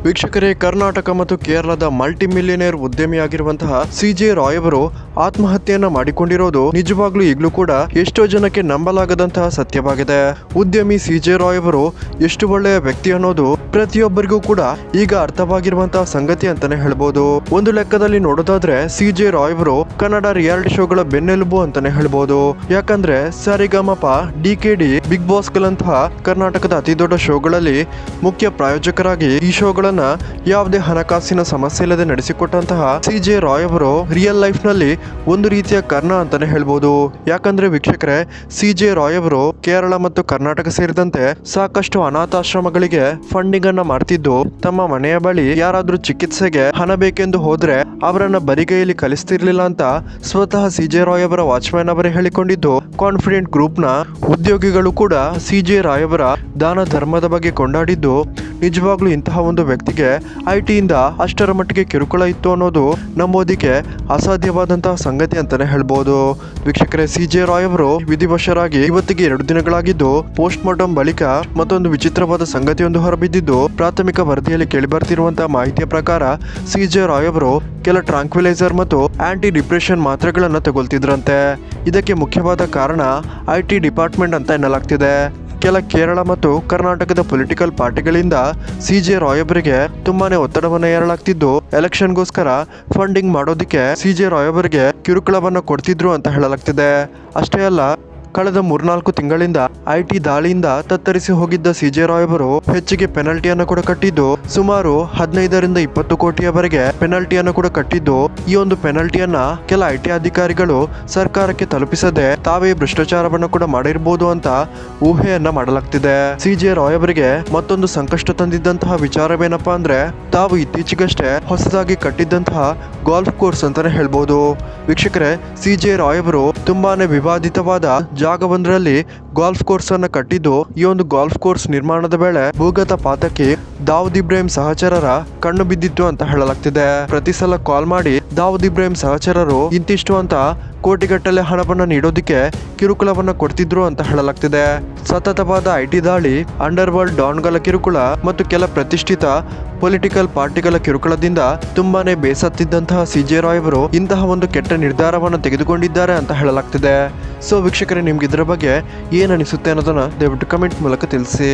ವೀಕ್ಷಕರೇ, ಕರ್ನಾಟಕ ಮತ್ತು ಕೇರಳದ ಮಲ್ಟಿ ಮಿಲಿಯನೇರ್ ಉದ್ಯಮಿಯಾಗಿರುವಂತಹ ಸಿಜೆ ರಾಯ್ ಅವರು ಆತ್ಮಹತ್ಯೆಯನ್ನ ಮಾಡಿಕೊಂಡಿರೋದು ನಿಜವಾಗ್ಲೂ ಈಗಲೂ ಕೂಡ ಎಷ್ಟೋ ಜನಕ್ಕೆ ನಂಬಲಾಗದಂತಹ ಸತ್ಯವಾಗಿದೆ. ಉದ್ಯಮಿ ಸಿಜೆ ರಾಯ್ ಅವರು ಎಷ್ಟು ಒಳ್ಳೆಯ ವ್ಯಕ್ತಿ ಅನ್ನೋದು ಪ್ರತಿಯೊಬ್ಬರಿಗೂ ಕೂಡ ಈಗ ಅರ್ಥವಾಗಿರುವಂತಹ ಸಂಗತಿ ಅಂತಾನೆ ಹೇಳ್ಬೋದು. ಒಂದು ಲೆಕ್ಕದಲ್ಲಿ ನೋಡೋದಾದ್ರೆ ಸಿಜೆ ರಾಯ್ ಅವರು ಕನ್ನಡ ರಿಯಾಲಿಟಿ ಶೋಗಳ ಬೆನ್ನೆಲುಬು ಅಂತಾನೆ ಹೇಳ್ಬೋದು. ಯಾಕಂದ್ರೆ ಸರಿಗಮಪ, ಡಿಕೆಡಿ, ಬಿಗ್ ಬಾಸ್ ಗಳಂತಹ ಕರ್ನಾಟಕದ ಅತಿ ದೊಡ್ಡ ಶೋಗಳಲ್ಲಿ ಮುಖ್ಯ ಪ್ರಾಯೋಜಕರಾಗಿ ಈ ಶೋಗಳನ್ನ ಯಾವುದೇ ಹಣಕಾಸಿನ ಸಮಸ್ಯೆ ಇಲ್ಲದೆ ನಡೆಸಿಕೊಟ್ಟಂತಹ ಸಿಜೆ ರಾಯ್ ಅವರು ರಿಯಲ್ ಲೈಫ್ ನಲ್ಲಿ ಒಂದು ರೀತಿಯ ಕರ್ಣ ಅಂತಾನೆ ಹೇಳ್ಬೋದು. ಯಾಕಂದ್ರೆ ವೀಕ್ಷಕರೇ, ಸಿಜೆ ರಾಯ್ ಅವರು ಕೇರಳ ಮತ್ತು ಕರ್ನಾಟಕ ಸೇರಿದಂತೆ ಸಾಕಷ್ಟು ಅನಾಥಾಶ್ರಮಗಳಿಗೆ ಫಂಡಿಂಗ್ ಅನ್ನ ಮಾಡ್ತಿದ್ದು, ತಮ್ಮ ಮನೆಯ ಬಳಿ ಯಾರಾದ್ರೂ ಚಿಕಿತ್ಸೆಗೆ ಹಣ ಬೇಕೆಂದು ಹೋದ್ರೆ ಅವರನ್ನ ಬರಿಗೈಯಲ್ಲಿ ಕಲಿಸ್ತಿರ್ಲಿಲ್ಲ ಅಂತ ಸ್ವತಃ ಸಿಜೆ ರಾಯ್ ಅವರ ವಾಚ್ಮ್ಯಾನ್ ಅವರೇ ಹೇಳಿಕೊಂಡಿದ್ದು, ಕಾನ್ಫಿಡೆಂಟ್ ಗ್ರೂಪ್ ನ ಉದ್ಯೋಗಿಗಳು ಕೂಡ ಸಿಜೆ ರಾಯ್ ಅವರ ದಾನ ಧರ್ಮದ ಬಗ್ಗೆ ಕೊಂಡಾಡಿದ್ದು, ನಿಜವಾಗ್ಲೂ ಇಂತಹ ಒಂದು ವ್ಯಕ್ತಿಗೆ ಐಟಿಯಿಂದ ಅಷ್ಟರ ಮಟ್ಟಿಗೆ ಕಿರುಕುಳ ಇತ್ತು ಅನ್ನೋದು ನಂಬೋದಿಕ್ಕೆ ಅಸಾಧ್ಯವಾದಂತಹ ಸಂಗತಿ ಅಂತಾನೆ ಹೇಳ್ಬೋದು. ವೀಕ್ಷಕರೇ, ಸಿಜೆ ರಾಯ್ ಅವರು ವಿಧಿವಶರಾಗಿ ಇವತ್ತಿಗೆ 2 ದಿನಗಳಾಗಿದ್ದು, ಪೋಸ್ಟ್ ಮಾರ್ಟಮ್ ಬಳಿಕ ಮತ್ತೊಂದು ವಿಚಿತ್ರವಾದ ಸಂಗತಿಯೊಂದು ಹೊರಬಿದ್ದಿದ್ದು, ಪ್ರಾಥಮಿಕ ವರದಿಯಲ್ಲಿ ಕೇಳಿಬರ್ತಿರುವಂತಹ ಮಾಹಿತಿಯ ಪ್ರಕಾರ ಸಿಜೆ ರಾಯ್ ಅವರು ಕೆಲ ಟ್ರಾಂಕ್ವಿಲೈಸರ್ ಮತ್ತು ಆಂಟಿ ಡಿಪ್ರೆಷನ್ ಮಾತ್ರೆಗಳನ್ನು ತಗೊಳ್ತಿದ್ರಂತೆ. ಇದಕ್ಕೆ ಮುಖ್ಯವಾದ ಕಾರಣ ಐಟಿ ಡಿಪಾರ್ಟ್ಮೆಂಟ್ ಅಂತ ಎನ್ನಲಾಗ್ತಿದೆ. ಕೆಲ ಕೇರಳ ಮತ್ತು ಕರ್ನಾಟಕದ ಪೊಲಿಟಿಕಲ್ ಪಾರ್ಟಿಗಳಿಂದ ಸಿಜೆ ರಾಯ್ ಅವರಿಗೆ ತುಂಬಾನೇ ಒತ್ತಡವನ್ನು ಏರಲಾಗ್ತಿದ್ದು, ಎಲೆಕ್ಷನ್ಗೋಸ್ಕರ ಫಂಡಿಂಗ್ ಮಾಡೋದಿಕ್ಕೆ ಸಿಜೆ ರಾಯ್ ಅವರಿಗೆ ಕಿರುಕುಳವನ್ನು ಕೊಡ್ತಿದ್ರು ಅಂತ ಹೇಳಲಾಗ್ತಿದೆ. ಅಷ್ಟೇ ಅಲ್ಲ, ಕಳೆದ 3-4 ತಿಂಗಳಿಂದ ಐಟಿ ದಾಳಿಯಿಂದ ತತ್ತರಿಸಿ ಹೋಗಿದ್ದ ಸಿಜೆ ರಾಯ್ ಅವರು ಹೆಚ್ಚಿಗೆ ಪೆನಲ್ಟಿಯನ್ನು ಕೂಡ ಕಟ್ಟಿದ್ದು, ಸುಮಾರು 15ರಿಂದ 20 ಕೋಟಿಯವರೆಗೆ ಪೆನಲ್ಟಿಯನ್ನು ಕೂಡ ಕಟ್ಟಿದ್ದು, ಈ ಒಂದು ಪೆನಲ್ಟಿಯನ್ನ ಕೆಲ ಐಟಿ ಅಧಿಕಾರಿಗಳು ಸರ್ಕಾರಕ್ಕೆ ತಲುಪಿಸದೆ ತಾವೇ ಭ್ರಷ್ಟಾಚಾರವನ್ನು ಕೂಡ ಮಾಡಿರಬಹುದು ಅಂತ ಊಹೆಯನ್ನ ಮಾಡಲಾಗ್ತಿದೆ. ಸಿಜೆ ರಾಯ್ ಅವರಿಗೆ ಮತ್ತೊಂದು ಸಂಕಷ್ಟ ತಂದಿದ್ದಂತಹ ವಿಚಾರವೇನಪ್ಪಾ ಅಂದ್ರೆ, ತಾವು ಇತ್ತೀಚೆಗಷ್ಟೇ ಹೊಸದಾಗಿ ಕಟ್ಟಿದ್ದಂತಹ ಗಾಲ್ಫ್ ಕೋರ್ಸ್ ಅಂತಾನೆ ಹೇಳ್ಬೋದು. ವೀಕ್ಷಕರೇ, ಸಿಜೆ ರಾಯ್ ಅವರು ತುಂಬಾನೇ ವಿವಾದಿತವಾದ ಜಾಗವೊಂದರಲ್ಲಿ ಗಾಲ್ಫ್ ಕೋರ್ಸ್ ಅನ್ನ ಕಟ್ಟಿದ್ದು, ಈ ಒಂದು ಗಾಲ್ಫ್ ಕೋರ್ಸ್ ನಿರ್ಮಾಣದ ವೇಳೆ ಭೂಗತ ಪಾತಕಿ ದಾವೂದ್ ಇಬ್ರಾಹಿಂ ಸಹಚರರ ಕಣ್ಣು ಬಿದ್ದಿತ್ತು ಅಂತ ಹೇಳಲಾಗ್ತಿದೆ. ಪ್ರತಿ ಸಲ ಕಾಲ್ ಮಾಡಿ ದಾವೂದ್ ಇಬ್ರಾಹಿಂ ಸಹಚರರು ಇಂತಿಷ್ಟು ಅಂತ ಕೋಟಿಗಟ್ಟಲೆ ಹಣವನ್ನ ನೀಡೋದಿಕ್ಕೆ ಕಿರುಕುಳವನ್ನ ಕೊಡ್ತಿದ್ರು ಅಂತ ಹೇಳಲಾಗ್ತಿದೆ. ಸತತವಾದ ಐಟಿ ದಾಳಿ, ಅಂಡರ್ ವರ್ಲ್ಡ್ ಡಾನ್ಗಳ ಕಿರುಕುಳ ಮತ್ತು ಕೆಲ ಪ್ರತಿಷ್ಠಿತ ಪೊಲಿಟಿಕಲ್ ಪಾರ್ಟಿಗಳ ಕಿರುಕುಳದಿಂದ ತುಂಬಾನೇ ಬೇಸತ್ತಿದ್ದಂತಹ ಸಿಜೆ ರಾಯ್ ಅವರು ಇಂತಹ ಒಂದು ಕೆಟ್ಟ ನಿರ್ಧಾರವನ್ನು ತೆಗೆದುಕೊಂಡಿದ್ದಾರೆ ಅಂತ ಹೇಳಲಾಗ್ತಿದೆ. ಸೊ ವೀಕ್ಷಕರೇ, ನಿಮ್ಗೆ ಇದರ ಬಗ್ಗೆ ಏನ್ ಅನಿಸುತ್ತೆ ಅನ್ನೋದನ್ನ ದಯವಿಟ್ಟು ಕಮೆಂಟ್ ಮೂಲಕ ತಿಳಿಸಿ.